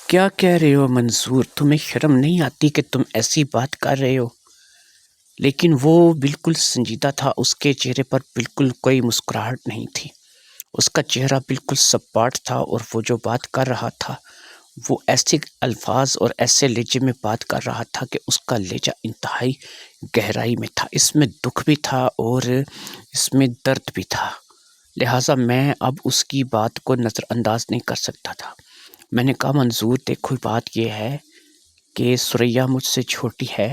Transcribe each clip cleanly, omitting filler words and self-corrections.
کیا کہہ رہے ہو منظور؟ تمہیں شرم نہیں آتی کہ تم ایسی بات کر رہے ہو؟ لیکن وہ بالکل سنجیدہ تھا، اس کے چہرے پر بالکل کوئی مسکراہٹ نہیں تھی، اس کا چہرہ بالکل سپاٹ تھا، اور وہ جو بات کر رہا تھا وہ ایسے الفاظ اور ایسے لہجے میں بات کر رہا تھا کہ اس کا لہجہ انتہائی گہرائی میں تھا، اس میں دکھ بھی تھا اور اس میں درد بھی تھا، لہٰذا میں اب اس کی بات کو نظر انداز نہیں کر سکتا تھا۔ میں نے کہا منظور دیکھو، بات یہ ہے کہ ثریا مجھ سے چھوٹی ہے،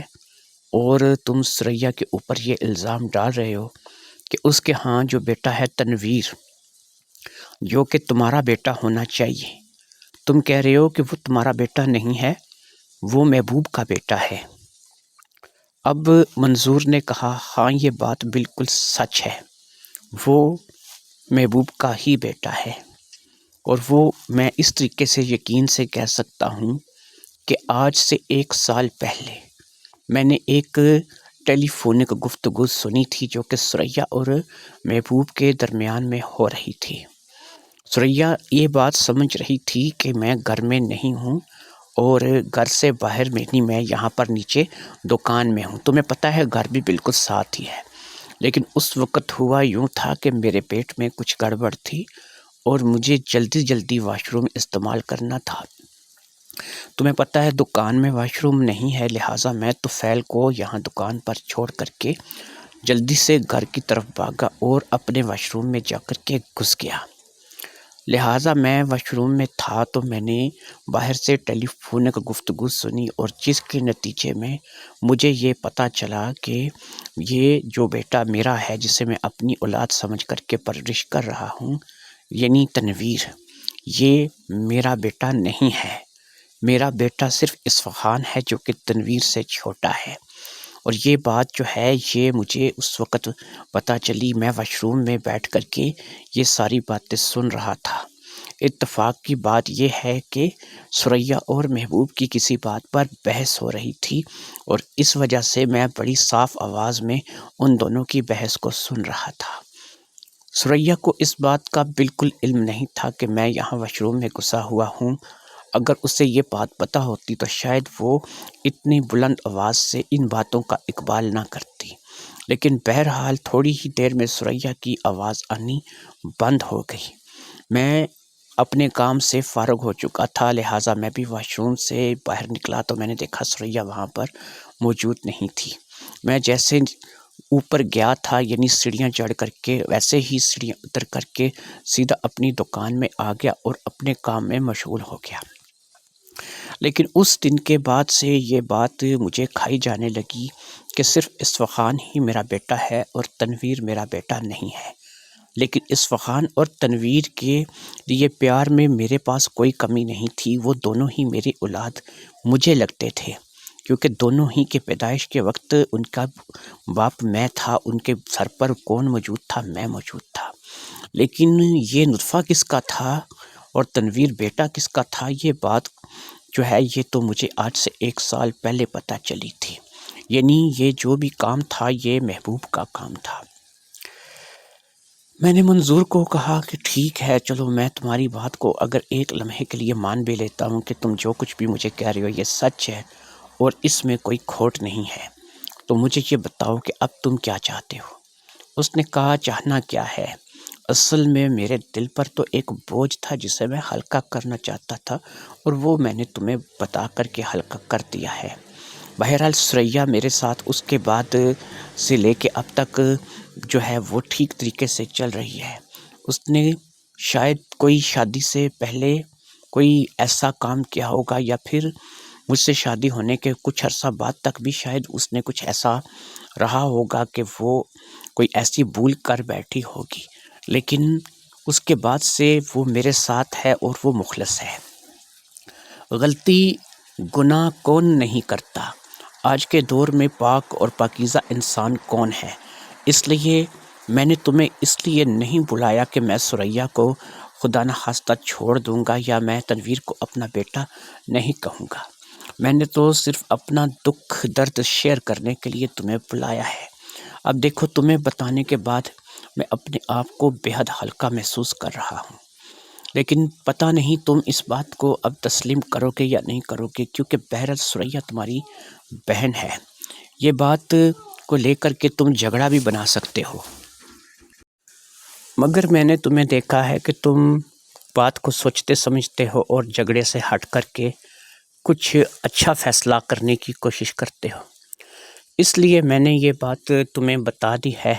اور تم ثریا کے اوپر یہ الزام ڈال رہے ہو کہ اس کے ہاں جو بیٹا ہے تنویر، جو کہ تمہارا بیٹا ہونا چاہیے، تم کہہ رہے ہو کہ وہ تمہارا بیٹا نہیں ہے، وہ محبوب کا بیٹا ہے۔ اب منظور نے کہا ہاں یہ بات بالکل سچ ہے، وہ محبوب کا ہی بیٹا ہے، اور وہ میں اس طریقے سے یقین سے کہہ سکتا ہوں کہ آج سے 1 سال پہلے میں نے ایک ٹیلی فونک گفتگو سنی تھی جو کہ ثریا اور محبوب کے درمیان میں ہو رہی تھی۔ ثریا یہ بات سمجھ رہی تھی کہ میں گھر میں نہیں ہوں، اور گھر سے باہر میں نہیں، میں یہاں پر نیچے دکان میں ہوں، تمہیں پتہ ہے گھر بھی بالکل ساتھ ہی ہے، لیکن اس وقت ہوا یوں تھا کہ میرے پیٹ میں کچھ گڑبڑ تھی اور مجھے جلدی جلدی واش روم استعمال کرنا تھا۔ تمہیں پتہ ہے دکان میں واش روم نہیں ہے، لہٰذا میں طفیل کو یہاں دکان پر چھوڑ کر کے جلدی سے گھر کی طرف بھاگا اور اپنے واش روم میں جا کر کے گھس گیا۔ لہٰذا میں واش روم میں تھا تو میں نے باہر سے ٹیلی فونک گفتگو سنی، اور جس کے نتیجے میں مجھے یہ پتہ چلا کہ یہ جو بیٹا میرا ہے، جسے میں اپنی اولاد سمجھ کر کے پرورش کر رہا ہوں، یعنی تنویر، یہ میرا بیٹا نہیں ہے۔ میرا بیٹا صرف اصفہان ہے جو کہ تنویر سے چھوٹا ہے، اور یہ بات جو ہے یہ مجھے اس وقت پتہ چلی، میں واش روم میں بیٹھ کر کے یہ ساری باتیں سن رہا تھا۔ اتفاق کی بات یہ ہے کہ ثریا اور محبوب کی کسی بات پر بحث ہو رہی تھی، اور اس وجہ سے میں بڑی صاف آواز میں ان دونوں کی بحث کو سن رہا تھا۔ ثریا کو اس بات کا بالکل علم نہیں تھا کہ میں یہاں واش روم میں گھسا ہوا ہوں، اگر اسے یہ بات پتہ ہوتی تو شاید وہ اتنی بلند آواز سے ان باتوں کا اقبال نہ کرتی، لیکن بہرحال تھوڑی ہی دیر میں ثریا کی آواز آنی بند ہو گئی۔ میں اپنے کام سے فارغ ہو چکا تھا، لہٰذا میں بھی واش روم سے باہر نکلا تو میں نے دیکھا ثریا وہاں پر موجود نہیں تھی۔ میں جیسے اوپر گیا تھا، یعنی سیڑھیاں چڑھ کر کے، ویسے ہی سیڑھیاں اتر کر کے سیدھا اپنی دکان میں آ گیا اور اپنے کام میں مشغول ہو گیا۔ لیکن اس دن کے بعد سے یہ بات مجھے کھائی جانے لگی کہ صرف اصفہان ہی میرا بیٹا ہے اور تنویر میرا بیٹا نہیں ہے، لیکن اصفہان اور تنویر کے لیے پیار میں میرے پاس کوئی کمی نہیں تھی، وہ دونوں ہی میری اولاد مجھے لگتے تھے، کیونکہ دونوں ہی کے پیدائش کے وقت ان کا باپ میں تھا، ان کے سر پر کون موجود تھا؟ میں موجود تھا۔ لیکن یہ نطفہ کس کا تھا اور تنویر بیٹا کس کا تھا، یہ بات جو ہے یہ تو مجھے آج سے 1 سال پہلے پتہ چلی تھی، یعنی یہ جو بھی کام تھا یہ محبوب کا کام تھا۔ میں نے منظور کو کہا کہ ٹھیک ہے، چلو میں تمہاری بات کو اگر ایک لمحے کے لیے مان بھی لیتا ہوں کہ تم جو کچھ بھی مجھے کہہ رہے ہو یہ سچ ہے اور اس میں کوئی کھوٹ نہیں ہے، تو مجھے یہ بتاؤ کہ اب تم کیا چاہتے ہو؟ اس نے کہا چاہنا کیا ہے، اصل میں میرے دل پر تو ایک بوجھ تھا جسے میں ہلکا کرنا چاہتا تھا، اور وہ میں نے تمہیں بتا کر کے ہلکا کر دیا ہے۔ بہرحال ثریا میرے ساتھ اس کے بعد سے لے کے اب تک جو ہے وہ ٹھیک طریقے سے چل رہی ہے۔ اس نے شاید کوئی شادی سے پہلے کوئی ایسا کام کیا ہوگا، یا پھر مجھ سے شادی ہونے کے کچھ عرصہ بعد تک بھی شاید اس نے کچھ ایسا رہا ہوگا کہ وہ کوئی ایسی بھول کر بیٹھی ہوگی، لیکن اس کے بعد سے وہ میرے ساتھ ہے اور وہ مخلص ہے۔ غلطی گناہ کون نہیں کرتا؟ آج کے دور میں پاک اور پاکیزہ انسان کون ہے؟ اس لیے میں نے تمہیں اس لیے نہیں بلایا کہ میں ثریا کو خدا نخواستہ چھوڑ دوں گا، یا میں تنویر کو اپنا بیٹا نہیں کہوں گا۔ میں نے تو صرف اپنا دکھ درد شیئر کرنے کے لیے تمہیں بلایا ہے۔ اب دیکھو، تمہیں بتانے کے بعد میں اپنے آپ کو بے حد ہلکا محسوس کر رہا ہوں۔ لیکن پتہ نہیں تم اس بات کو اب تسلیم کرو گے یا نہیں کرو گے، کیونکہ بہرحال ثریا تمہاری بہن ہے۔ یہ بات کو لے کر کے تم جھگڑا بھی بنا سکتے ہو، مگر میں نے تمہیں دیکھا ہے کہ تم بات کو سوچتے سمجھتے ہو اور جھگڑے سے ہٹ کر کے کچھ اچھا فیصلہ کرنے کی کوشش کرتے ہو، اس لیے میں نے یہ بات تمہیں بتا دی ہے۔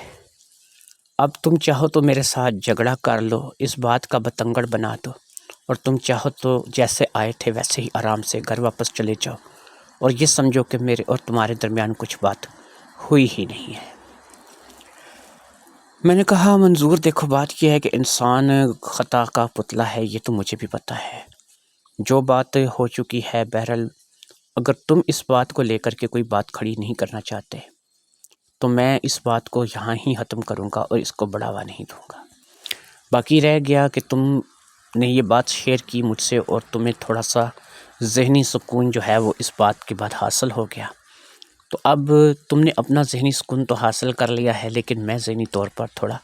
اب تم چاہو تو میرے ساتھ جھگڑا کر لو، اس بات کا بتنگڑ بنا دو، اور تم چاہو تو جیسے آئے تھے ویسے ہی آرام سے گھر واپس چلے جاؤ، اور یہ سمجھو کہ میرے اور تمہارے درمیان کچھ بات ہوئی ہی نہیں ہے۔ میں نے کہا منظور دیکھو بات یہ ہے کہ انسان خطا کا پتلا ہے، یہ تو مجھے بھی پتہ ہے، جو بات ہو چکی ہے بہرحال اگر تم اس بات کو لے کر کے کوئی بات کھڑی نہیں کرنا چاہتے تو میں اس بات کو یہاں ہی ختم کروں گا اور اس کو بڑھاوا نہیں دوں گا۔ باقی رہ گیا کہ تم نے یہ بات شیئر کی مجھ سے اور تمہیں تھوڑا سا ذہنی سکون جو ہے وہ اس بات کے بعد حاصل ہو گیا، تو اب تم نے اپنا ذہنی سکون تو حاصل کر لیا ہے، لیکن میں ذہنی طور پر تھوڑا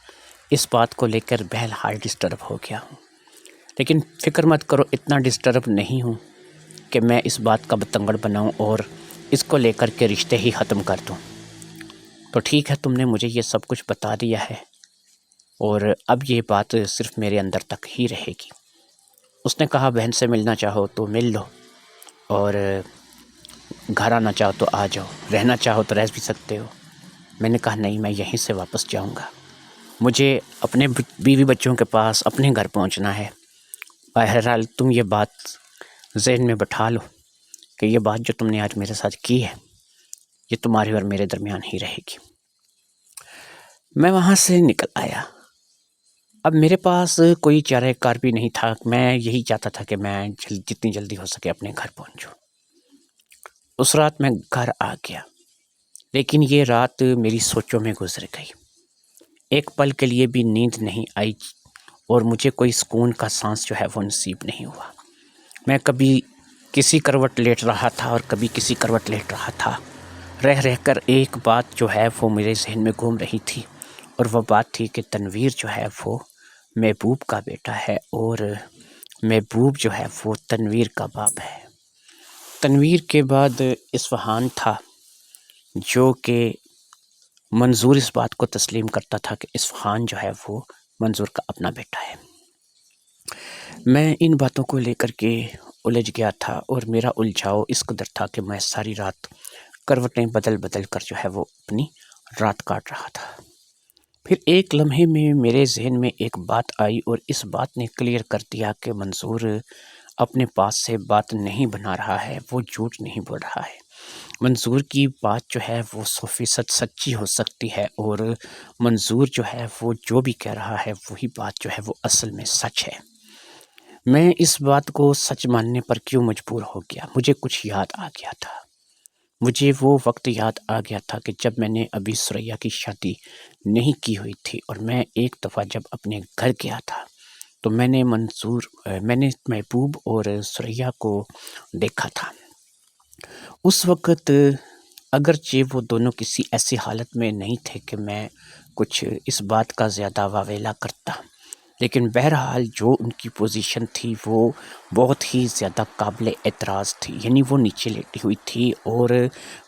اس بات کو لے کر بہرحال ڈسٹرب ہو گیا ہوں۔ لیکن فکر مت کرو، اتنا ڈسٹرب نہیں ہوں کہ میں اس بات کا بتنگڑ بناؤں اور اس کو لے کر کے رشتے ہی ختم کر دوں۔ تو ٹھیک ہے، تم نے مجھے یہ سب کچھ بتا دیا ہے اور اب یہ بات صرف میرے اندر تک ہی رہے گی۔ اس نے کہا بہن سے ملنا چاہو تو مل لو، اور گھر آنا چاہو تو آ جاؤ، رہنا چاہو تو رہ بھی سکتے ہو۔ میں نے کہا نہیں، میں یہیں سے واپس جاؤں گا، مجھے اپنے بیوی بچوں کے پاس اپنے گھر پہنچنا ہے۔ بہرحال تم یہ بات ذہن میں بٹھا لو کہ یہ بات جو تم نے آج میرے ساتھ کی ہے یہ تمہارے اور میرے درمیان ہی رہے گی۔ میں وہاں سے نکل آیا۔ اب میرے پاس کوئی چارہ کار بھی نہیں تھا، میں یہی چاہتا تھا کہ میں جتنی جلدی ہو سکے اپنے گھر پہنچوں۔ اس رات میں گھر آ گیا، لیکن یہ رات میری سوچوں میں گزر گئی، ایک پل کے لیے بھی نیند نہیں آئی اور مجھے کوئی سکون کا سانس جو ہے وہ نصیب نہیں ہوا۔ میں کبھی کسی کروٹ لیٹ رہا تھا اور کبھی کسی کروٹ لیٹ رہا تھا، رہ رہ کر ایک بات جو ہے وہ میرے ذہن میں گھوم رہی تھی، اور وہ بات تھی کہ تنویر جو ہے وہ محبوب کا بیٹا ہے اور محبوب جو ہے وہ تنویر کا باپ ہے۔ تنویر کے بعد اصفہان تھا، جو کہ منظور اس بات کو تسلیم کرتا تھا کہ اصفہان جو ہے وہ منظور کا اپنا بیٹا ہے۔ میں ان باتوں کو لے کر کے الجھ گیا تھا اور میرا الجھاؤ اس قدر تھا کہ میں ساری رات کروٹیں بدل بدل کر جو ہے وہ اپنی رات کاٹ رہا تھا۔ پھر ایک لمحے میں میرے ذہن میں ایک بات آئی اور اس بات نے کلیئر کر دیا کہ منظور اپنے پاس سے بات نہیں بنا رہا ہے، وہ جھوٹ نہیں بول رہا ہے۔ منظور کی بات جو ہے وہ 100% سچی ہو سکتی ہے، اور منظور جو ہے وہ جو بھی کہہ رہا ہے وہی بات جو ہے وہ اصل میں سچ ہے۔ میں اس بات کو سچ ماننے پر کیوں مجبور ہو گیا؟ مجھے کچھ یاد آ گیا تھا، مجھے وہ وقت یاد آ گیا تھا کہ جب میں نے ابھی ثریا کی شادی نہیں کی ہوئی تھی، اور میں ایک دفعہ جب اپنے گھر گیا تھا تو میں نے محبوب اور ثریا کو دیکھا تھا۔ اس وقت اگرچہ وہ دونوں کسی ایسی حالت میں نہیں تھے کہ میں کچھ اس بات کا زیادہ واویلا کرتا، لیکن بہرحال جو ان کی پوزیشن تھی وہ بہت ہی زیادہ قابل اعتراض تھی، یعنی وہ نیچے لیٹی ہوئی تھی اور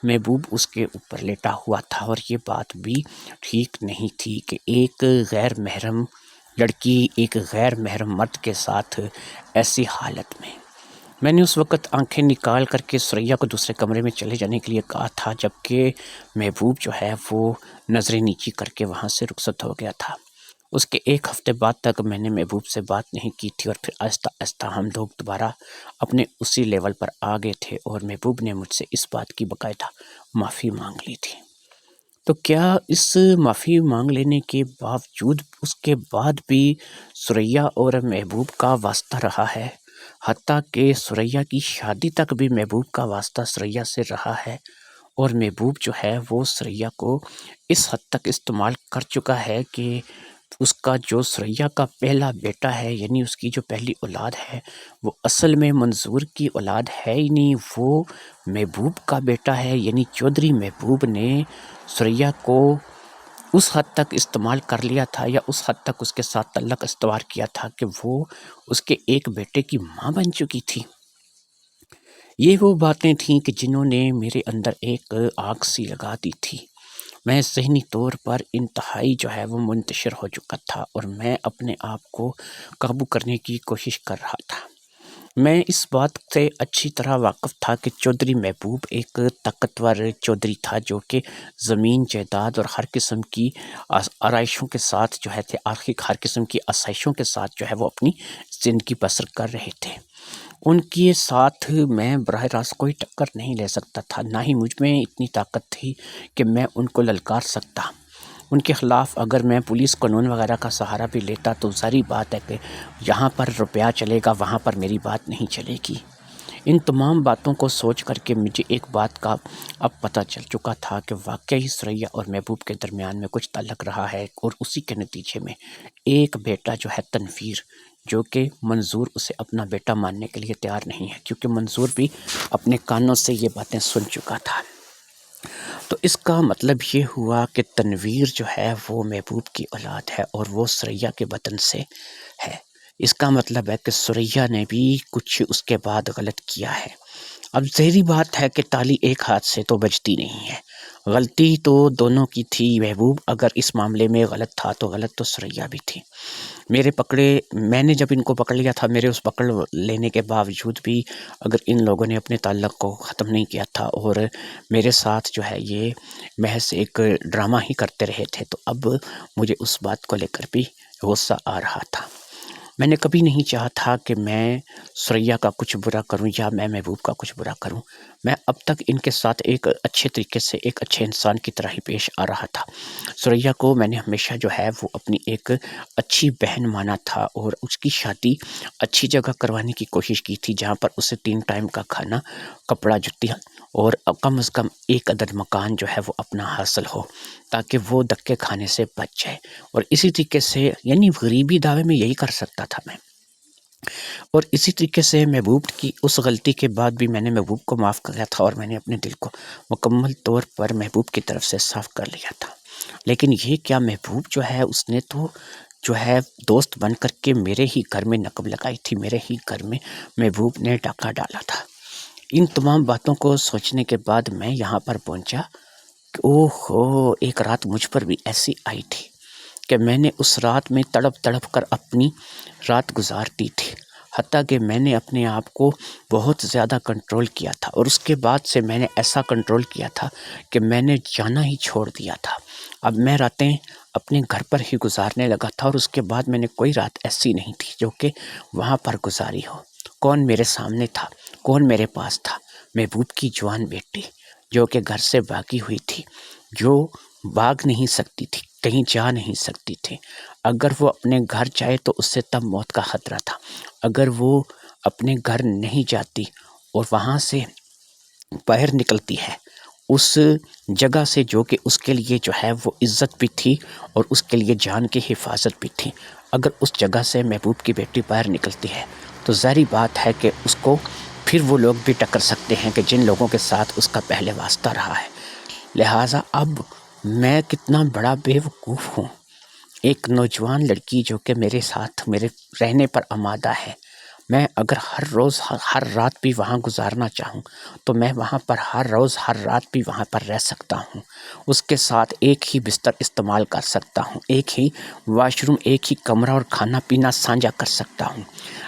محبوب اس کے اوپر لیٹا ہوا تھا، اور یہ بات بھی ٹھیک نہیں تھی کہ ایک غیر محرم لڑکی ایک غیر محرم مرد کے ساتھ ایسی حالت میں۔ میں نے اس وقت آنکھیں نکال کر کے ثریا کو دوسرے کمرے میں چلے جانے کے لیے کہا تھا، جبکہ محبوب جو ہے وہ نظریں نیچی کر کے وہاں سے رخصت ہو گیا تھا۔ اس کے ایک ہفتے بعد تک میں نے محبوب سے بات نہیں کی تھی، اور پھر آہستہ آہستہ ہم لوگ دوبارہ اپنے اسی لیول پر آ گئے تھے، اور محبوب نے مجھ سے اس بات کی باقاعدہ معافی مانگ لی تھی۔ تو کیا اس معافی مانگ لینے کے باوجود اس کے بعد بھی ثریا اور محبوب کا واسطہ رہا ہے؟ حتیٰ کہ ثریا کی شادی تک بھی محبوب کا واسطہ ثریا سے رہا ہے، اور محبوب جو ہے وہ ثریا کو اس حد تک استعمال کر چکا ہے کہ اس کا جو ثریا کا پہلا بیٹا ہے، یعنی اس کی جو پہلی اولاد ہے، وہ اصل میں منظور کی اولاد ہے ہی نہیں، وہ محبوب کا بیٹا ہے، یعنی چودھری محبوب نے ثریا کو اس حد تک استعمال کر لیا تھا یا اس حد تک اس کے ساتھ تعلق استوار کیا تھا کہ وہ اس کے ایک بیٹے کی ماں بن چکی تھی۔ یہ وہ باتیں تھیں کہ جنہوں نے میرے اندر ایک آگ سی لگا دی تھی۔ میں ذہنی طور پر انتہائی جو ہے وہ منتشر ہو چکا تھا اور میں اپنے آپ کو قابو کرنے کی کوشش کر رہا تھا۔ میں اس بات سے اچھی طرح واقف تھا کہ چودھری محبوب ایک طاقتور چودھری تھا جو کہ زمین جائیداد اور ہر قسم کی آرائشوں کے ساتھ جو ہے ہر قسم کی آسائشوں کے ساتھ جو ہے وہ اپنی زندگی بسر کر رہے تھے۔ ان کے ساتھ میں براہ راست کوئی ٹکر نہیں لے سکتا تھا، نہ ہی مجھ میں اتنی طاقت تھی کہ میں ان کو للکار سکتا۔ ان کے خلاف اگر میں پولیس قانون وغیرہ کا سہارا بھی لیتا تو ظاہری بات ہے کہ یہاں پر روپیہ چلے گا، وہاں پر میری بات نہیں چلے گی۔ ان تمام باتوں کو سوچ کر کے مجھے ایک بات کا اب پتہ چل چکا تھا کہ واقعی ثریا اور محبوب کے درمیان میں کچھ تعلق رہا ہے، اور اسی کے نتیجے میں ایک بیٹا جو ہے تنویر، جو کہ منظور اسے اپنا بیٹا ماننے کے لیے تیار نہیں ہے، کیونکہ منظور بھی اپنے کانوں سے یہ باتیں سن چکا تھا۔ تو اس کا مطلب یہ ہوا کہ تنویر جو ہے وہ محبوب کی اولاد ہے اور وہ ثریا کے بدن سے ہے۔ اس کا مطلب ہے کہ ثریا نے بھی کچھ اس کے بعد غلط کیا ہے۔ اب ظاہری بات ہے کہ تالی ایک ہاتھ سے تو بجتی نہیں ہے، غلطی تو دونوں کی تھی۔ محبوب اگر اس معاملے میں غلط تھا تو غلط تو ثریا بھی تھی۔ میں نے جب ان کو پکڑ لیا تھا، میرے اس پکڑ لینے کے باوجود بھی اگر ان لوگوں نے اپنے تعلق کو ختم نہیں کیا تھا اور میرے ساتھ جو ہے یہ محض ایک ڈرامہ ہی کرتے رہے تھے، تو اب مجھے اس بات کو لے کر بھی غصہ آ رہا تھا۔ میں نے کبھی نہیں چاہا تھا کہ میں ثریا کا کچھ برا کروں یا میں محبوب کا کچھ برا کروں۔ میں اب تک ان کے ساتھ ایک اچھے طریقے سے ایک اچھے انسان کی طرح ہی پیش آ رہا تھا۔ ثریا کو میں نے ہمیشہ جو ہے وہ اپنی ایک اچھی بہن مانا تھا اور اس کی شادی اچھی جگہ کروانے کی کوشش کی تھی، جہاں پر اسے 3 ٹائم کا کھانا، کپڑا، جُتی اور کم از کم ایک عدد مکان جو ہے وہ اپنا حاصل ہو، تاکہ وہ دھکے کھانے سے بچ جائے۔ اور اسی طریقے سے یعنی غریبی دعوے میں یہی کر سکتا تھا میں۔ اور اسی طریقے سے محبوب کی اس غلطی کے بعد بھی میں نے محبوب کو معاف کر دیا تھا اور میں نے اپنے دل کو مکمل طور پر محبوب کی طرف سے صاف کر لیا تھا۔ لیکن یہ کیا، محبوب جو ہے اس نے تو جو ہے دوست بن کر کے میرے ہی گھر میں نقب لگائی تھی، میرے ہی گھر میں محبوب نے ڈاکہ ڈالا تھا۔ ان تمام باتوں کو سوچنے کے بعد میں یہاں پر پہنچا کہ اوہو، ایک رات مجھ پر بھی ایسی آئی تھی کہ میں نے اس رات میں تڑپ تڑپ کر اپنی رات گزار دی تھی، حتیٰ کہ میں نے اپنے آپ کو بہت زیادہ کنٹرول کیا تھا، اور اس کے بعد سے میں نے ایسا کنٹرول کیا تھا کہ میں نے جانا ہی چھوڑ دیا تھا۔ اب میں راتیں اپنے گھر پر ہی گزارنے لگا تھا، اور اس کے بعد میں نے کوئی رات ایسی نہیں تھی جو کہ وہاں پر گزاری ہو۔ کون میرے سامنے تھا، کون میرے پاس تھا؟ محبوب کی جوان بیٹی جو کہ گھر سے بھاگی ہوئی تھی، جو بھاگ نہیں سکتی تھی، کہیں جا نہیں سکتی تھی۔ اگر وہ اپنے گھر جائے تو اس سے تب موت کا خطرہ تھا۔ اگر وہ اپنے گھر نہیں جاتی اور وہاں سے باہر نکلتی ہے اس جگہ سے جو کہ اس کے لیے جو ہے وہ عزت بھی تھی اور اس کے لیے جان کی حفاظت بھی تھی، اگر اس جگہ سے محبوب کی بیٹی باہر نکلتی ہے تو ظاہری بات ہے کہ اس کو پھر وہ لوگ بھی ٹکر سکتے ہیں کہ جن لوگوں کے ساتھ اس کا پہلے واسطہ رہا ہے۔ لہٰذا اب میں کتنا بڑا بے وقوف ہوں۔ ایک نوجوان لڑکی جو کہ میرے ساتھ میرے رہنے پر آمادہ ہے، میں اگر ہر روز ہر رات بھی وہاں گزارنا چاہوں تو میں وہاں پر ہر روز ہر رات بھی وہاں پر رہ سکتا ہوں، اس کے ساتھ ایک ہی بستر استعمال کر سکتا ہوں، ایک ہی واش روم، ایک ہی کمرہ اور کھانا پینا سانجھا کر سکتا ہوں۔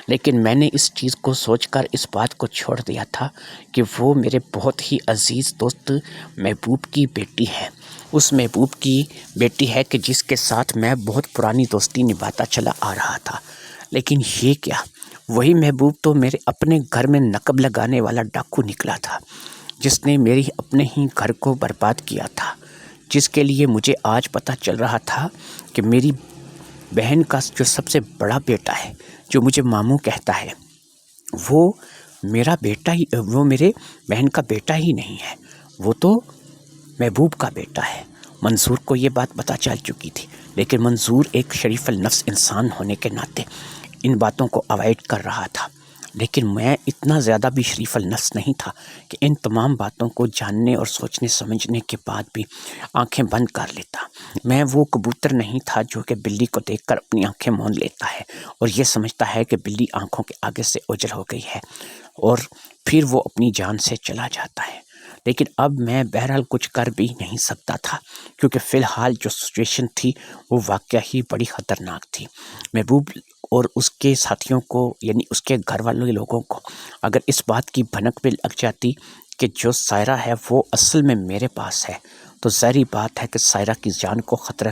لیکن میں نے اس چیز کو سوچ کر اس بات کو چھوڑ دیا تھا کہ وہ میرے بہت ہی عزیز دوست محبوب کی بیٹی ہے، اس محبوب کی بیٹی ہے کہ جس کے ساتھ میں بہت پرانی دوستی نبھاتا چلا آ رہا تھا۔ لیکن یہ کیا، وہی محبوب تو میرے اپنے گھر میں نقب لگانے والا ڈاکو نکلا تھا، جس نے میری اپنے ہی گھر کو برباد کیا تھا، جس کے لیے مجھے آج پتہ چل رہا تھا کہ میری بہن کا جو سب سے بڑا بیٹا ہے، جو مجھے ماموں کہتا ہے، وہ میرا بیٹا ہی، وہ میرے بہن کا بیٹا ہی نہیں ہے، وہ تو محبوب کا بیٹا ہے۔ منظور کو یہ بات پتہ چل چکی تھی، لیکن منظور ایک شریف النفس انسان ہونے کے ناطے ان باتوں کو اوائڈ کر رہا تھا۔ لیکن میں اتنا زیادہ بھی شریف النفس نہیں تھا کہ ان تمام باتوں کو جاننے اور سوچنے سمجھنے کے بعد بھی آنکھیں بند کر لیتا۔ میں وہ کبوتر نہیں تھا جو کہ بلی کو دیکھ کر اپنی آنکھیں موند لیتا ہے اور یہ سمجھتا ہے کہ بلی آنکھوں کے آگے سے اوجھل ہو گئی ہے اور پھر وہ اپنی جان سے چلا جاتا ہے۔ لیکن اب میں بہرحال کچھ کر بھی نہیں سکتا تھا، کیونکہ فی الحال جو سچویشن تھی وہ واقعہ ہی بڑی خطرناک تھی۔ محبوب اور اس کے ساتھیوں کو، یعنی اس کے گھر والوں لوگوں کو اگر اس بات کی بھنک بھی لگ جاتی کہ جو سائرہ ہے وہ اصل میں میرے پاس ہے، تو ظاہری بات ہے کہ سائرہ کی جان کو خطرہ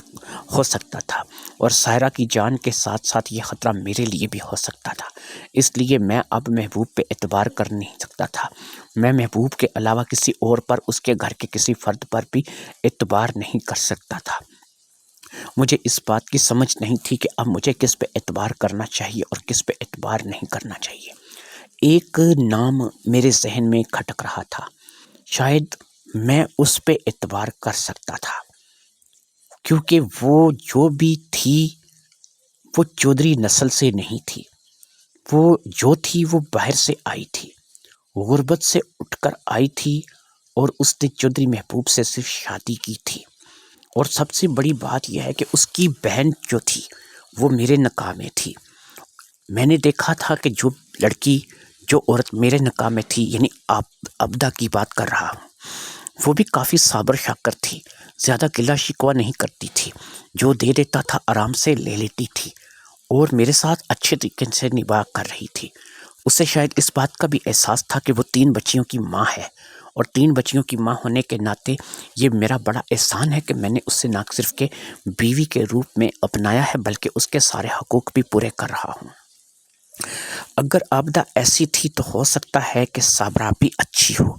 ہو سکتا تھا، اور سائرہ کی جان کے ساتھ ساتھ یہ خطرہ میرے لیے بھی ہو سکتا تھا۔ اس لیے میں اب محبوب پہ اعتبار کر نہیں سکتا تھا۔ میں محبوب کے علاوہ کسی اور پر، اس کے گھر کے کسی فرد پر بھی اعتبار نہیں کر سکتا تھا۔ مجھے اس بات کی سمجھ نہیں تھی کہ اب مجھے کس پہ اعتبار کرنا چاہیے اور کس پہ اعتبار نہیں کرنا چاہیے۔ ایک نام میرے ذہن میں کھٹک رہا تھا، شاید میں اس پہ اعتبار کر سکتا تھا، کیونکہ وہ جو بھی تھی وہ چودھری نسل سے نہیں تھی۔ وہ جو تھی وہ باہر سے آئی تھی، غربت سے اٹھ کر آئی تھی، اور اس نے چودھری محبوب سے صرف شادی کی تھی۔ اور سب سے بڑی بات یہ ہے کہ اس کی بہن جو تھی وہ میرے نکاح میں تھی۔ میں نے دیکھا تھا کہ جو لڑکی، جو عورت میرے نکاح میں تھی، یعنی عبدہ کی بات کر رہا ہوں، وہ بھی کافی صابر شاکر تھی، زیادہ گلہ شکوہ نہیں کرتی تھی، جو دے دیتا تھا آرام سے لے لیتی تھی، اور میرے ساتھ اچھے طریقے سے نباہ کر رہی تھی۔ اسے شاید اس بات کا بھی احساس تھا کہ وہ 3 بچیوں کی ماں ہے، اور 3 بچیوں کی ماں ہونے کے ناطے یہ میرا بڑا احسان ہے کہ میں نے اسے نہ صرف کہ بیوی کے روپ میں اپنایا ہے بلکہ اس کے سارے حقوق بھی پورے کر رہا ہوں۔ اگر عابدہ ایسی تھی تو ہو سکتا ہے کہ صابرہ بھی اچھی ہو۔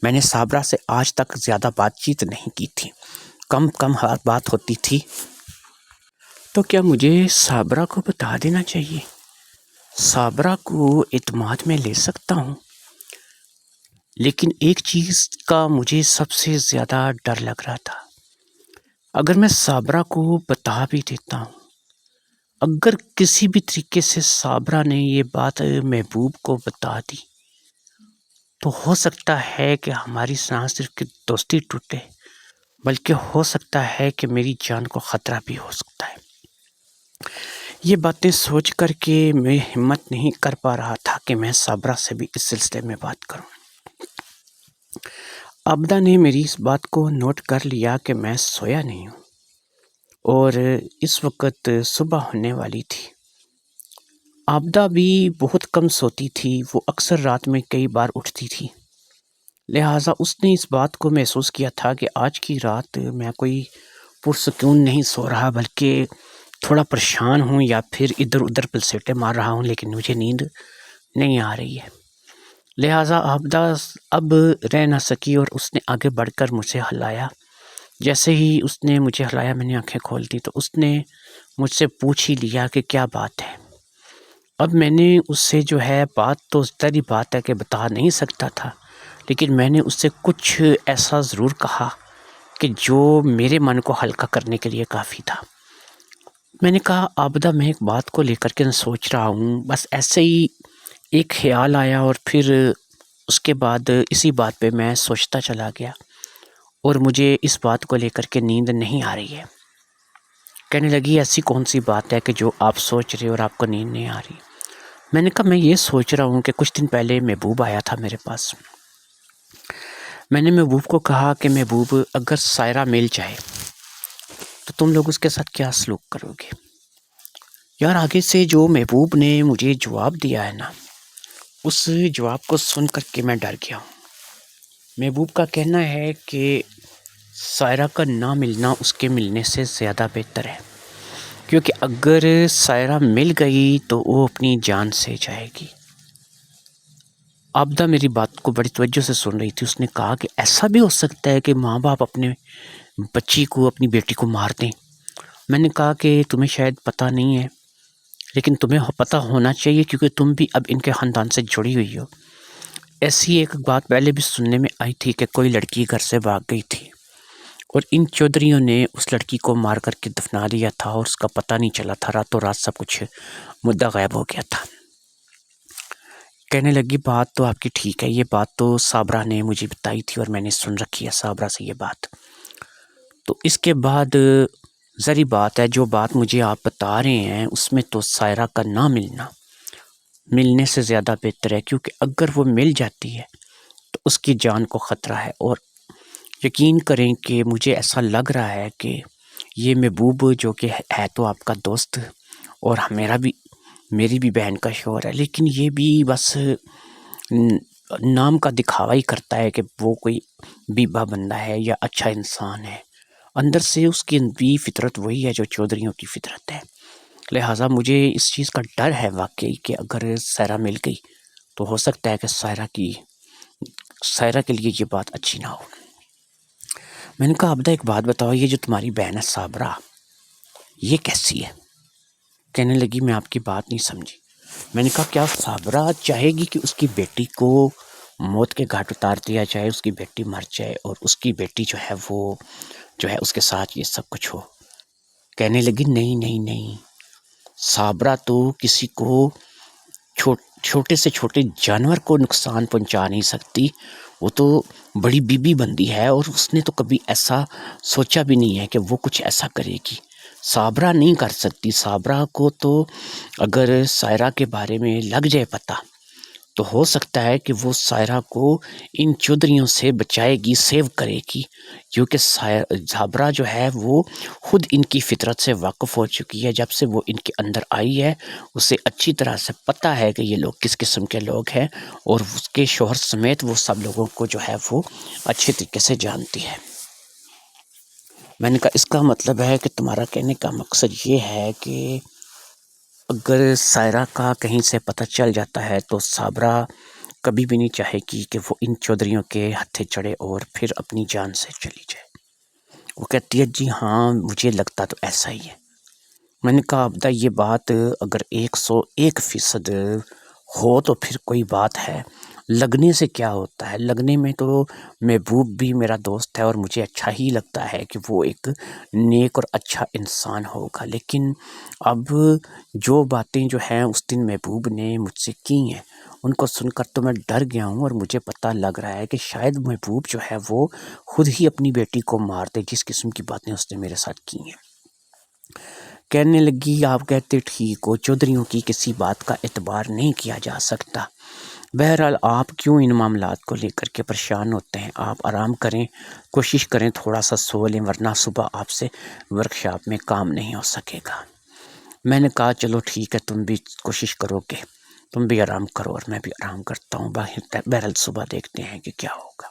میں نے صابرہ سے آج تک زیادہ بات چیت نہیں کی تھی، کم بات ہوتی تھی۔ تو کیا مجھے صابرہ کو بتا دینا چاہیے؟ صابرہ کو اعتماد میں لے سکتا ہوں، لیکن ایک چیز کا مجھے سب سے زیادہ ڈر لگ رہا تھا۔ اگر میں صابرہ کو بتا بھی دیتا ہوں، اگر کسی بھی طریقے سے صابرہ نے یہ بات محبوب کو بتا دی، تو ہو سکتا ہے کہ ہماری نہ صرف کہ دوستی ٹوٹے، بلکہ ہو سکتا ہے کہ میری جان کو خطرہ بھی ہو سکتا ہے۔ یہ باتیں سوچ کر کے میں ہمت نہیں کر پا رہا تھا کہ میں صابرہ سے بھی اس سلسلے میں بات کروں۔ عابدہ نے میری اس بات کو نوٹ کر لیا کہ میں سویا نہیں ہوں، اور اس وقت صبح ہونے والی تھی۔ عابدہ بھی بہت کم سوتی تھی، وہ اکثر رات میں کئی بار اٹھتی تھی، لہٰذا اس نے اس بات کو محسوس کیا تھا کہ آج کی رات میں کوئی پرسکون نہیں سو رہا، بلکہ تھوڑا پریشان ہوں یا پھر ادھر ادھر پلسیٹیں مار رہا ہوں، لیکن مجھے نیند نہیں آ رہی ہے۔ لہٰذا عابدہ اب رہ نہ سکی اور اس نے آگے بڑھ کر مجھے ہلایا۔ جیسے ہی اس نے مجھے ہلایا، میں نے آنکھیں کھول دی تو اس نے مجھ سے پوچھ ہی لیا کہ کیا بات ہے۔ اب میں نے اس سے جو ہے بات تو ظاہری بات ہے کہ بتا نہیں سکتا تھا، لیکن میں نے اس سے کچھ ایسا ضرور کہا کہ جو میرے من کو ہلکا کرنے کے لیے کافی تھا۔ میں نے کہا، عابدہ میں ایک بات کو لے کر کے سوچ رہا ہوں، بس ایسے ہی ایک خیال آیا اور پھر اس کے بعد اسی بات پہ میں سوچتا چلا گیا، اور مجھے اس بات کو لے کر کے نیند نہیں آ رہی ہے۔ کہنے لگی، ایسی کون سی بات ہے کہ جو آپ سوچ رہے اور آپ کو نیند نہیں آ رہی؟ میں نے کہا، میں یہ سوچ رہا ہوں کہ کچھ دن پہلے محبوب آیا تھا میرے پاس۔ میں نے محبوب کو کہا کہ محبوب، اگر سائرہ مل جائے تو تم لوگ اس کے ساتھ کیا سلوک کرو گے؟ یار، آگے سے جو محبوب نے مجھے جواب دیا ہے نا، اس جواب کو سن کر کے میں ڈر گیا ہوں۔ محبوب کا کہنا ہے کہ سائرہ کا نہ ملنا اس کے ملنے سے زیادہ بہتر ہے، کیونکہ اگر سائرہ مل گئی تو وہ اپنی جان سے جائے گی۔ عابدہ میری بات کو بڑی توجہ سے سن رہی تھی۔ اس نے کہا کہ ایسا بھی ہو سکتا ہے کہ ماں باپ اپنے بچی کو، اپنی بیٹی کو مار دیں؟ میں نے کہا کہ تمہیں شاید پتہ نہیں ہے، لیکن تمہیں پتہ ہونا چاہیے، کیونکہ تم بھی اب ان کے خاندان سے جڑی ہوئی ہو۔ ایسی ایک بات پہلے بھی سننے میں آئی تھی کہ کوئی لڑکی گھر سے بھاگ گئی تھی، اور ان چودھریوں نے اس لڑکی کو مار کر کے دفنا دیا تھا، اور اس کا پتہ نہیں چلا تھا، راتوں رات سب کچھ مدعا غائب ہو گیا تھا۔ کہنے لگی بات تو آپ کی ٹھیک ہے، یہ بات تو صابرہ نے مجھے بتائی تھی اور میں نے سن رکھی ہے صابرہ سے یہ بات۔ تو اس کے بعد ظاہری بات ہے جو بات مجھے آپ بتا رہے ہیں اس میں تو سائرہ کا نہ ملنے سے زیادہ بہتر ہے، کیونکہ اگر وہ مل جاتی ہے تو اس کی جان کو خطرہ ہے۔ اور یقین کریں کہ مجھے ایسا لگ رہا ہے کہ یہ محبوب جو کہ ہے تو آپ کا دوست اور میری بھی بہن کا شوہر ہے، لیکن یہ بھی بس نام کا دکھاوا ہی کرتا ہے کہ وہ کوئی بیبا بندہ ہے یا اچھا انسان ہے، اندر سے اس کی بھی فطرت وہی ہے جو چودھریوں کی فطرت ہے۔ لہٰذا مجھے اس چیز کا ڈر ہے واقعی کہ اگر سائرہ مل گئی تو ہو سکتا ہے کہ سائرہ کے لیے یہ بات اچھی نہ ہو۔ میں نے کہا عبدہ ایک بات بتاؤ، یہ جو تمہاری بہن ہے صابرہ یہ کیسی ہے؟ کہنے لگی میں آپ کی بات نہیں سمجھی۔ میں نے کہا کیا صابرہ چاہے گی کہ اس کی بیٹی کو موت کے گھاٹ اتار دیا جائے، اس کی بیٹی مر جائے اور اس کی بیٹی جو ہے وہ جو ہے اس کے ساتھ یہ سب کچھ ہو؟ کہنے لگی نہیں، صابرہ تو کسی کو چھوٹے سے چھوٹے جانور کو نقصان پہنچا نہیں سکتی، وہ تو بڑی بیبی بندی ہے اور اس نے تو کبھی ایسا سوچا بھی نہیں ہے کہ وہ کچھ ایسا کرے گی۔ صابرہ نہیں کر سکتی۔ صابرہ کو تو اگر سائرہ کے بارے میں لگ جائے پتہ تو ہو سکتا ہے کہ وہ سائرہ کو ان چودھریوں سے بچائے گی، سیو کرے گی، کیونکہ صابرہ جو ہے وہ خود ان کی فطرت سے واقف ہو چکی ہے۔ جب سے وہ ان کے اندر آئی ہے اسے اچھی طرح سے پتہ ہے کہ یہ لوگ کس قسم کے لوگ ہیں، اور اس کے شوہر سمیت وہ سب لوگوں کو جو ہے وہ اچھے طریقے سے جانتی ہے۔ میں نے کہا اس کا مطلب ہے کہ تمہارا کہنے کا مقصد یہ ہے کہ اگر سائرہ کا کہیں سے پتہ چل جاتا ہے تو صابرہ کبھی بھی نہیں چاہے گی کہ وہ ان چودھریوں کے ہتھے چڑھے اور پھر اپنی جان سے چلی جائے۔ وہ کہتی ہے جی ہاں مجھے لگتا تو ایسا ہی ہے۔ میں نے کہا عبدہ یہ بات اگر 101% ہو تو پھر کوئی بات ہے، لگنے سے کیا ہوتا ہے؟ لگنے میں تو محبوب بھی میرا دوست ہے اور مجھے اچھا ہی لگتا ہے کہ وہ ایک نیک اور اچھا انسان ہوگا، لیکن اب جو باتیں جو ہیں اس دن محبوب نے مجھ سے کی ہیں ان کو سن کر تو میں ڈر گیا ہوں، اور مجھے پتہ لگ رہا ہے کہ شاید محبوب جو ہے وہ خود ہی اپنی بیٹی کو مار دے، جس قسم کی باتیں اس نے میرے ساتھ کی ہیں۔ کہنے لگی آپ کہتے ٹھیک ہو، چودھریوں کی کسی بات کا اعتبار نہیں کیا جا سکتا۔ بہرحال آپ کیوں ان معاملات کو لے کر کے پریشان ہوتے ہیں؟ آپ آرام کریں، کوشش کریں تھوڑا سا سو لیں، ورنہ صبح آپ سے ورکشاپ میں کام نہیں ہو سکے گا۔ میں نے کہا چلو ٹھیک ہے، تم بھی کوشش کرو کہ تم بھی آرام کرو اور میں بھی آرام کرتا ہوں، بہرحال صبح دیکھتے ہیں کہ کیا ہوگا۔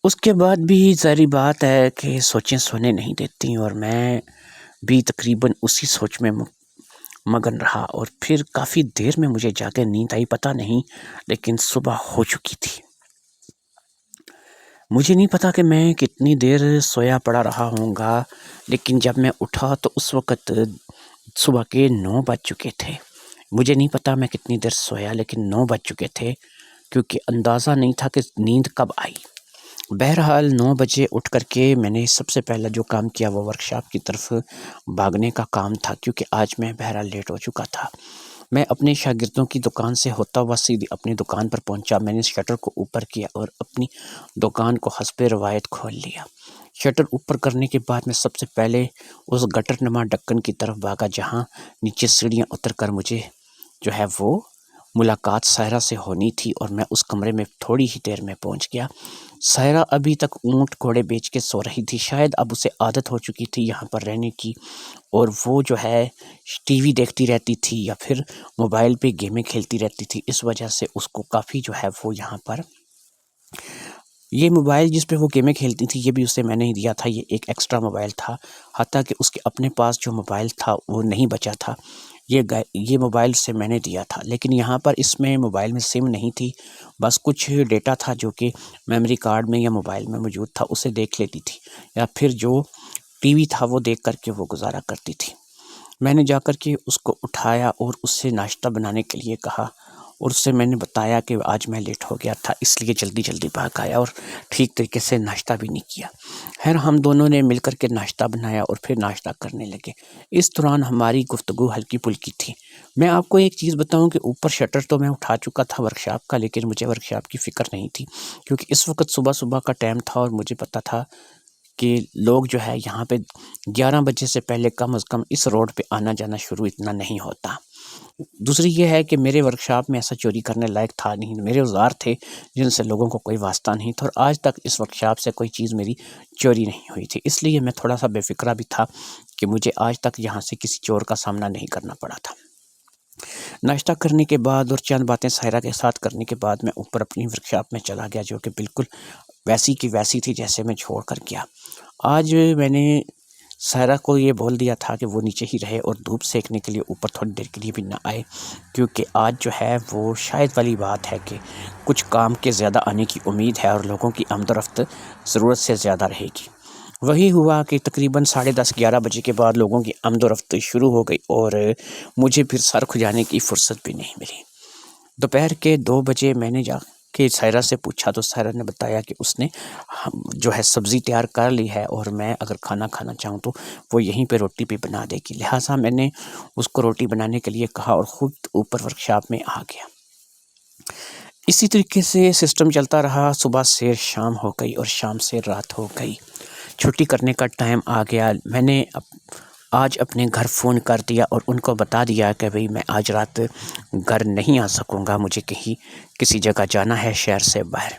اس کے بعد بھی ظاہری بات ہے کہ سوچیں سونے نہیں دیتی، اور میں بھی تقریباً اسی سوچ میں مگن رہا، اور پھر کافی دیر میں مجھے جا کے نیند آئی، پتہ نہیں، لیکن صبح ہو چکی تھی۔ مجھے نہیں پتا کہ میں کتنی دیر سویا پڑا رہا ہوں گا، لیکن جب میں اٹھا تو اس وقت صبح کے 9 بج چکے تھے۔ مجھے نہیں پتا میں کتنی دیر سویا، لیکن 9 بج چکے تھے، کیونکہ اندازہ نہیں تھا کہ نیند کب آئی۔ بہرحال 9 بجے اٹھ کر کے میں نے سب سے پہلا جو کام کیا وہ ورکشاپ کی طرف بھاگنے کا کام تھا، کیونکہ آج میں بہرحال لیٹ ہو چکا تھا۔ میں اپنے شاگردوں کی دکان سے ہوتا ہوا سیدھی اپنی دکان پر پہنچا۔ میں نے شٹر کو اوپر کیا اور اپنی دکان کو حسب روایت کھول لیا۔ شٹر اوپر کرنے کے بعد میں سب سے پہلے اس گٹر نما ڈکن کی طرف بھاگا جہاں نیچے سیڑھیاں اتر کر مجھے جو ہے وہ ملاقات سائرہ سے ہونی تھی، اور میں اس کمرے میں تھوڑی ہی دیر میں پہنچ گیا۔ سائرہ ابھی تک اونٹ گھوڑے بیچ کے سو رہی تھی، شاید اب اسے عادت ہو چکی تھی یہاں پر رہنے کی، اور وہ جو ہے ٹی وی دیکھتی رہتی تھی یا پھر موبائل پہ گیمیں کھیلتی رہتی تھی، اس وجہ سے اس کو کافی جو ہے وہ یہاں پر یہ موبائل جس پہ وہ گیمیں کھیلتی تھی یہ بھی اسے میں نے ہی دیا تھا، یہ ایک ایکسٹرا موبائل تھا، حتیٰ کہ اس کے اپنے پاس جو موبائل تھا وہ نہیں بچا تھا، یہ موبائل سے میں نے دیا تھا۔ لیکن یہاں پر اس میں موبائل میں سم نہیں تھی، بس کچھ ڈیٹا تھا جو کہ میموری کارڈ میں یا موبائل میں موجود تھا، اسے دیکھ لیتی تھی، یا پھر جو ٹی وی تھا وہ دیکھ کر کے وہ گزارا کرتی تھی۔ میں نے جا کر کے اس کو اٹھایا اور اس سے ناشتہ بنانے کے لیے کہا، اور اس سے میں نے بتایا کہ آج میں لیٹ ہو گیا تھا اس لیے جلدی بھاگ آیا اور ٹھیک طریقے سے ناشتہ بھی نہیں کیا۔ خیر ہم دونوں نے مل کر کے ناشتہ بنایا اور پھر ناشتہ کرنے لگے۔ اس دوران ہماری گفتگو ہلکی پھلکی تھی، میں آپ کو ایک چیز بتاؤں کہ اوپر شٹر تو میں اٹھا چکا تھا ورکشاپ کا، لیکن مجھے ورکشاپ کی فکر نہیں تھی، کیونکہ اس وقت صبح صبح کا ٹائم تھا اور مجھے پتہ تھا کہ لوگ جو ہے یہاں پہ 11 بجے سے پہلے کم از کم اس روڈ پہ آنا جانا شروع اتنا نہیں ہوتا۔ دوسری یہ ہے کہ میرے ورکشاپ میں ایسا چوری کرنے لائق تھا نہیں، میرے اوزار تھے جن سے لوگوں کو کوئی واسطہ نہیں تھا، اور آج تک اس ورکشاپ سے کوئی چیز میری چوری نہیں ہوئی تھی، اس لیے میں تھوڑا سا بے فکرہ بھی تھا کہ مجھے آج تک یہاں سے کسی چور کا سامنا نہیں کرنا پڑا تھا۔ ناشتہ کرنے کے بعد اور چند باتیں سائرہ کے ساتھ کرنے کے بعد میں اوپر اپنی ورکشاپ میں چلا گیا، جو کہ بالکل ویسی کی ویسی تھی جیسے میں چھوڑ کر گیا۔ آج میں نے سائرہ کو یہ بول دیا تھا کہ وہ نیچے ہی رہے اور دھوپ سیکنے کے لیے اوپر تھوڑی دیر کے لیے بھی نہ آئے، کیونکہ آج جو ہے وہ شاید والی بات ہے کہ کچھ کام کے زیادہ آنے کی امید ہے اور لوگوں کی آمد و رفت ضرورت سے زیادہ رہے گی۔ وہی ہوا کہ تقریباً 10:30 11 بجے کے بعد لوگوں کی آمد و رفت شروع ہو گئی اور مجھے پھر سر کھجانے کی فرصت بھی نہیں ملی۔ دوپہر کے 2 بجے میں نے جا کے سائرہ سے پوچھا تو سائرہ نے بتایا کہ اس نے جو ہے سبزی تیار کر لی ہے اور میں اگر کھانا کھانا چاہوں تو وہ یہیں پہ روٹی بھی بنا دے گی، لہٰذا میں نے اس کو روٹی بنانے کے لیے کہا اور خود اوپر ورکشاپ میں آ گیا۔ اسی طریقے سے سسٹم چلتا رہا، صبح سے شام ہو گئی اور شام سے رات ہو گئی، چھٹی کرنے کا ٹائم آ گیا۔ میں نے آج اپنے گھر فون کر دیا اور ان کو بتا دیا کہ بھئی میں آج رات گھر نہیں آ سکوں گا، مجھے کہیں کسی جگہ جانا ہے شہر سے باہر،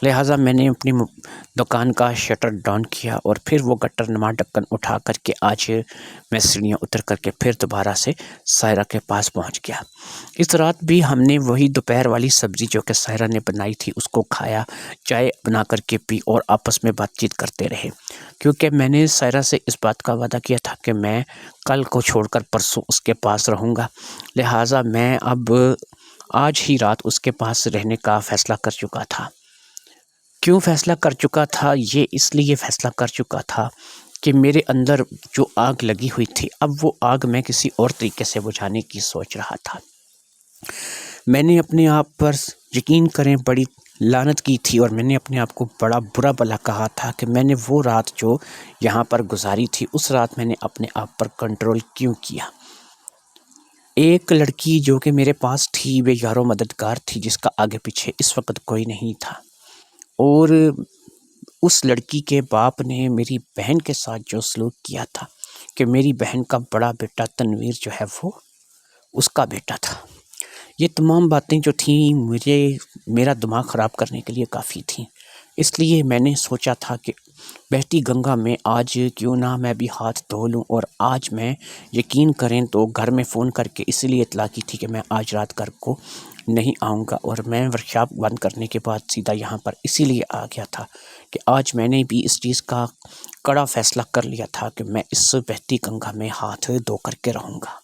لہٰذا میں نے اپنی دکان کا شٹر ڈاؤن کیا اور پھر وہ گٹر نما ڈھکن اٹھا کر کے آج میں سیڑھیاں اتر کر کے پھر دوبارہ سے سائرہ کے پاس پہنچ گیا۔ اس رات بھی ہم نے وہی دوپہر والی سبزی جو کہ سائرہ نے بنائی تھی اس کو کھایا، چائے بنا کر کے پی اور آپس میں بات چیت کرتے رہے، کیونکہ میں نے سائرہ سے اس بات کا وعدہ کیا تھا کہ میں کل کو چھوڑ کر پرسوں اس کے پاس رہوں گا، لہٰذا میں اب آج ہی رات اس کے پاس رہنے کا فیصلہ کر چکا تھا۔ کیوں فیصلہ کر چکا تھا؟ یہ اس لیے فیصلہ کر چکا تھا کہ میرے اندر جو آگ لگی ہوئی تھی اب وہ آگ میں کسی اور طریقے سے بجھانے کی سوچ رہا تھا۔ میں نے اپنے آپ پر یقین کریں بڑی لعنت کی تھی اور میں نے اپنے آپ کو بڑا برا بھلا کہا تھا کہ میں نے وہ رات جو یہاں پر گزاری تھی اس رات میں نے اپنے آپ پر کنٹرول کیوں کیا۔ ایک لڑکی جو کہ میرے پاس تھی وہ یار و مددگار تھی جس کا آگے پیچھے اس وقت کوئی نہیں تھا، اور اس لڑکی کے باپ نے میری بہن کے ساتھ جو سلوک کیا تھا کہ میری بہن کا بڑا بیٹا تنویر جو ہے وہ اس کا بیٹا تھا، یہ تمام باتیں جو تھیں میرا دماغ خراب کرنے کے لیے کافی تھیں، اس لیے میں نے سوچا تھا کہ بہتی گنگا میں آج کیوں نہ میں بھی ہاتھ دھو لوں، اور آج میں یقین کریں تو گھر میں فون کر کے اسی لیے اطلاع کی تھی کہ میں آج رات گھر کو نہیں آؤں گا، اور میں ورکشاپ بند کرنے کے بعد سیدھا یہاں پر اسی لیے آ گیا تھا کہ آج میں نے بھی اس چیز کا کڑا فیصلہ کر لیا تھا کہ میں اس بہتی گنگا میں ہاتھ دھو کر کے رہوں گا۔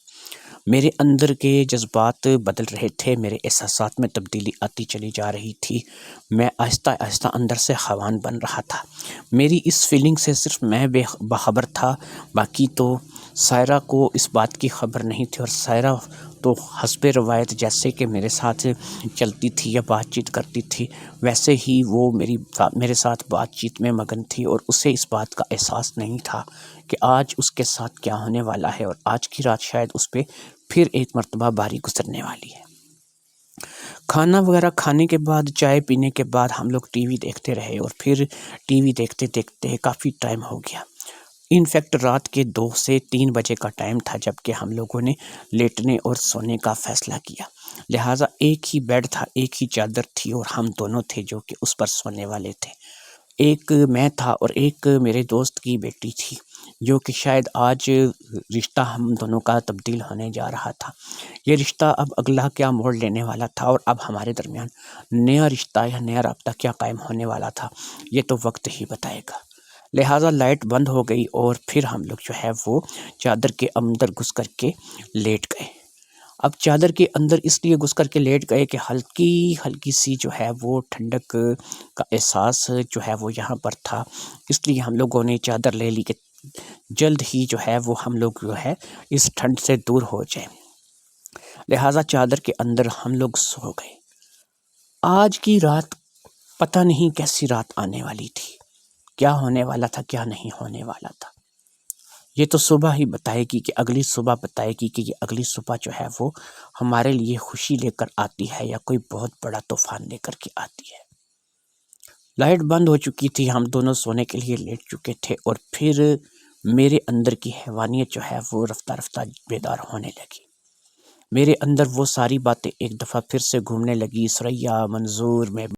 میرے اندر کے جذبات بدل رہے تھے، میرے احساسات میں تبدیلی آتی چلی جا رہی تھی، میں آہستہ آہستہ اندر سے خوان بن رہا تھا۔ میری اس فیلنگ سے صرف میں باخبر تھا، باقی تو سائرہ کو اس بات کی خبر نہیں تھی، اور سائرہ تو حسب روایت جیسے کہ میرے ساتھ چلتی تھی یا بات چیت کرتی تھی ویسے ہی وہ میرے ساتھ بات چیت میں مگن تھی، اور اسے اس بات کا احساس نہیں تھا کہ آج اس کے ساتھ کیا ہونے والا ہے، اور آج کی رات شاید اس پہ پھر ایک مرتبہ باری گزرنے والی ہے۔ کھانا وغیرہ کھانے کے بعد چائے پینے کے بعد ہم لوگ ٹی وی دیکھتے رہے، اور پھر ٹی وی دیکھتے دیکھتے کافی ٹائم ہو گیا، انفیکٹ رات کے 2 سے 3 بجے کا ٹائم تھا جب کہ ہم لوگوں نے لیٹنے اور سونے کا فیصلہ کیا، لہٰذا ایک ہی بیڈ تھا، ایک ہی چادر تھی اور ہم دونوں تھے جو کہ اس پر سونے والے تھے، ایک میں تھا اور ایک میرے دوست کی بیٹی تھی جو کہ شاید آج رشتہ ہم دونوں کا تبدیل ہونے جا رہا تھا۔ یہ رشتہ اب اگلا کیا موڑ لینے والا تھا اور اب ہمارے درمیان نیا رشتہ یا نیا رابطہ کیا قائم ہونے والا تھا یہ تو وقت ہی بتائے گا۔ لہٰذا لائٹ بند ہو گئی اور پھر ہم لوگ جو ہے وہ چادر کے اندر گھس کر کے لیٹ گئے۔ اب چادر کے اندر اس لیے گھس کر کے لیٹ گئے کہ ہلکی ہلکی سی جو ہے وہ ٹھنڈک کا احساس جو ہے وہ یہاں پر تھا، اس لیے ہم لوگوں نے چادر لے لی کہ جلد ہی جو ہے وہ ہم لوگ جو ہے اس ٹھنڈ سے دور ہو جائیں، لہٰذا چادر کے اندر ہم لوگ سو گئے۔ آج کی رات پتہ نہیں کیسی رات آنے والی تھی، کیا ہونے والا تھا کیا نہیں ہونے والا تھا، یہ تو صبح ہی بتائے گی کہ اگلی صبح بتائے گی کہ یہ اگلی صبح جو ہے وہ ہمارے لیے خوشی لے کر آتی ہے یا کوئی بہت بڑا طوفان لے کر کے آتی ہے۔ لائٹ بند ہو چکی تھی، ہم دونوں سونے کے لیے لیٹ چکے تھے، اور پھر میرے اندر کی حیوانیت جو ہے وہ رفتہ رفتہ بیدار ہونے لگی۔ میرے اندر وہ ساری باتیں ایک دفعہ پھر سے گھومنے لگی، ثریا، منظور میں